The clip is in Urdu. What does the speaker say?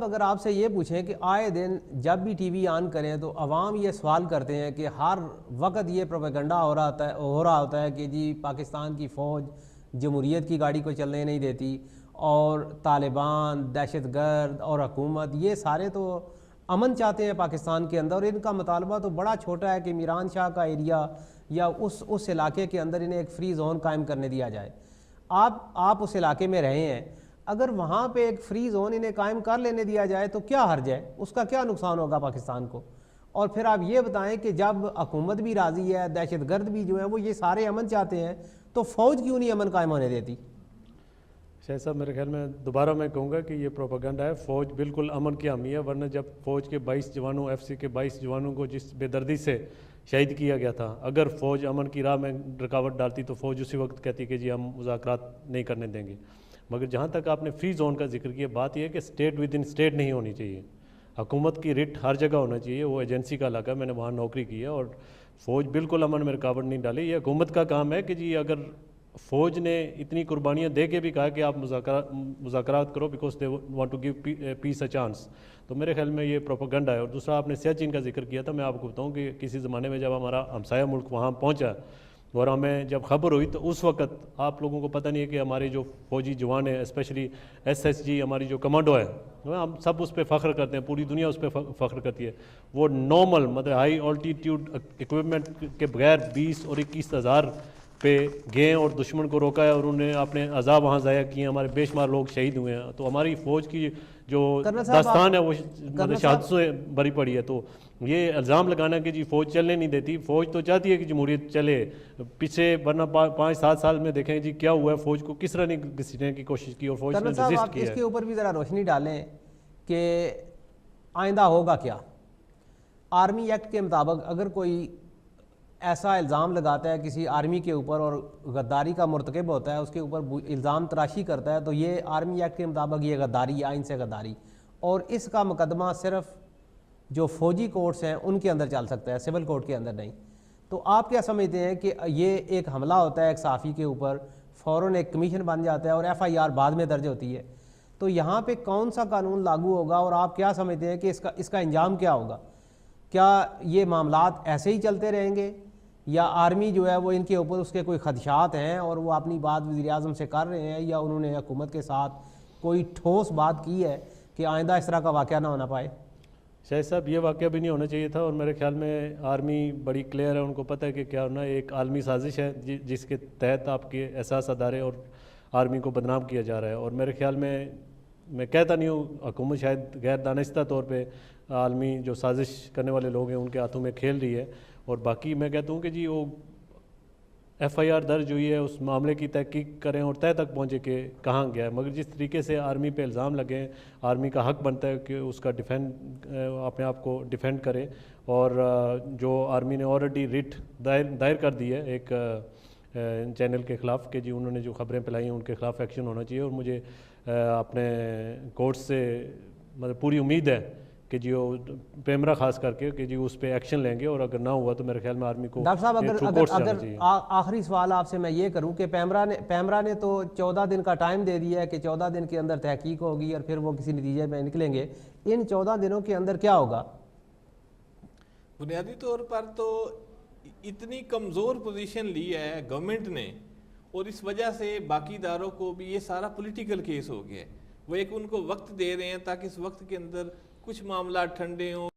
اگر آپ سے یہ پوچھیں کہ آئے دن جب بھی ٹی وی آن کریں تو عوام یہ سوال کرتے ہیں کہ ہر وقت یہ پروپیگنڈا ہو رہا ہوتا ہے کہ جی پاکستان کی فوج جمہوریت کی گاڑی کو چلنے نہیں دیتی، اور طالبان، دہشت گرد اور حکومت یہ سارے تو امن چاہتے ہیں پاکستان کے اندر، اور ان کا مطالبہ تو بڑا چھوٹا ہے کہ میران شاہ کا ایریا یا اس علاقے کے اندر انہیں ایک فری زون قائم کرنے دیا جائے۔ آپ اس علاقے میں رہے ہیں، اگر وہاں پہ ایک فری زون انہیں قائم کر لینے دیا جائے تو کیا حرج ہے، اس کا کیا نقصان ہوگا پاکستان کو؟ اور پھر آپ یہ بتائیں کہ جب حکومت بھی راضی ہے، دہشت گرد بھی جو ہیں وہ یہ سارے امن چاہتے ہیں، تو فوج کیوں نہیں امن قائم ہونے دیتی؟ شاہد صاحب میرے خیال میں دوبارہ میں کہوں گا کہ یہ پروپیگنڈا ہے، فوج بالکل امن کی حامی ہے، ورنہ جب فوج کے 22 جوانوں ایف سی کے 22 جوانوں کو جس بے دردی سے شہید کیا گیا تھا، اگر فوج امن کی راہ میں رکاوٹ ڈالتی تو فوج اسی وقت کہتی کہ جی ہم مذاکرات نہیں کرنے دیں گے۔ مگر جہاں تک آپ نے فری زون کا ذکر کیا، بات یہ ہے کہ اسٹیٹ ود ان اسٹیٹ نہیں ہونی چاہیے، حکومت کی رٹ ہر جگہ ہونا چاہیے، وہ ایجنسی کا علاقہ ہے، میں نے وہاں نوکری کی ہے، اور فوج بالکل امن میں رکاوٹ نہیں ڈالی۔ یہ حکومت کا کام ہے کہ جی اگر فوج نے اتنی قربانیاں دے کے بھی کہا کہ آپ مذاکرات کرو because they want to give peace a chance, تو میرے خیال میں یہ پروپیگنڈا ہے۔ اور دوسرا آپ نے سیاچن کا ذکر کیا تھا، میں آپ کو بتاؤں کہ کسی زمانے میں جب ہمارا ہمسایہ ملک وہاں پہنچا اور ہمیں جب خبر ہوئی تو اس وقت آپ لوگوں کو پتہ نہیں ہے کہ ہمارے جو فوجی جوان ہیں، اسپیشلی SSG ہماری جو کمانڈو ہے، ہم سب اس پہ فخر کرتے ہیں، پوری دنیا اس پہ فخر کرتی ہے، وہ نارمل مطلب ہائی آلٹیٹیوڈ اکوپمنٹ کے بغیر 20 اور 21 ہزار پہ گئے اور دشمن کو روکا ہے، اور انہوں نے اپنے عذاب وہاں ضائع کیے ہیں، ہمارے بے شمار لوگ شہید ہوئے ہیں۔ تو ہماری فوج کی جو داستان ہے وہ شہادت سے بھری پڑی ہے۔ تو یہ الزام لگانا کہ جی فوج چلنے نہیں دیتی، فوج تو چاہتی ہے کہ جمہوریت چلے، پیچھے ورنہ 5-7 سال میں دیکھیں جی کیا ہوا ہے، فوج کو کس طرح نہیں گھسیٹنے کی کوشش کی اور فوج نے ریزسٹ آپ کیا اس ہے۔ کے اوپر بھی ذرا روشنی ڈالیں کہ آئندہ ہوگا کیا؟ آرمی ایکٹ کے مطابق اگر کوئی ایسا الزام لگاتا ہے کسی آرمی کے اوپر اور غداری کا مرتکب ہوتا ہے، اس کے اوپر الزام تراشی کرتا ہے، تو یہ آرمی ایکٹ کے مطابق یہ غداری، آئین سے غداری، اور اس کا مقدمہ صرف جو فوجی کورٹس ہیں ان کے اندر چل سکتا ہے، سول کورٹ کے اندر نہیں۔ تو آپ کیا سمجھتے ہیں کہ یہ ایک حملہ ہوتا ہے ایک صحافی کے اوپر، فوراً ایک کمیشن بن جاتا ہے اور FIR بعد میں درج ہوتی ہے، تو یہاں پہ کون سا قانون لاگو ہوگا، اور آپ کیا سمجھتے ہیں کہ اس کا انجام کیا ہوگا؟ کیا یہ معاملات ایسے ہی چلتے رہیں گے، یا آرمی جو ہے وہ ان کے اوپر اس کے کوئی خدشات ہیں اور وہ اپنی بات وزیر اعظم سے کر رہے ہیں، یا انہوں نے حکومت کے ساتھ کوئی ٹھوس بات کی ہے کہ آئندہ اس طرح کا واقعہ نہ ہونا پائے؟ شاہد صاحب یہ واقعہ بھی نہیں ہونا چاہیے تھا، اور میرے خیال میں آرمی بڑی کلیئر ہے، ان کو پتہ ہے کہ کیا ہونا ہے، ایک عالمی سازش ہے جس کے تحت آپ کے احساس ادارے اور آرمی کو بدنام کیا جا رہا ہے۔ اور میرے خیال میں کہتا نہیں ہوں، حکومت شاید غیر دانستہ طور پہ عالمی جو سازش کرنے والے لوگ ہیں ان کے ہاتھوں میں کھیل رہی ہے، اور باقی میں کہتا ہوں کہ جی وہ FIR درج ہوئی ہے، اس معاملے کی تحقیق کریں اور طے تک پہنچے کہ کہاں گیا ہے۔ مگر جس طریقے سے آرمی پہ الزام لگے ہیں، آرمی کا حق بنتا ہے کہ اس کا اپنے آپ کو ڈیفینڈ کرے، اور جو آرمی نے آلریڈی ریٹ دائر کر دی ہے ایک چینل کے خلاف کہ جی انہوں نے جو خبریں پھیلائی ہیں ان کے خلاف ایکشن ہونا چاہیے، اور مجھے اپنے کورٹ سے مطلب پوری امید ہے کہ جی وہ پیمرا خاص کر کے کہ جی اس پہ ایکشن لیں گے، اور اگر نہ ہوا تو میرے خیال میں آرمی کو ڈاکٹر صاحب اگر چاہیے۔ آخری سوال آپ سے میں یہ کروں کہ پیمرا نے تو 14 دن کا ٹائم دے دیا ہے کہ 14 دن کے اندر تحقیق ہوگی اور پھر وہ کسی نتیجے میں نکلیں گے، ان 14 دنوں کے اندر کیا ہوگا؟ بنیادی طور پر تو اتنی کمزور پوزیشن لی ہے گورنمنٹ نے، اور اس وجہ سے باقی اداروں کو بھی یہ سارا پولیٹیکل کیس ہو گیا ہے، وہ ایک ان کو وقت دے رہے ہیں تاکہ اس وقت کے اندر کچھ معاملات ٹھنڈے ہوں۔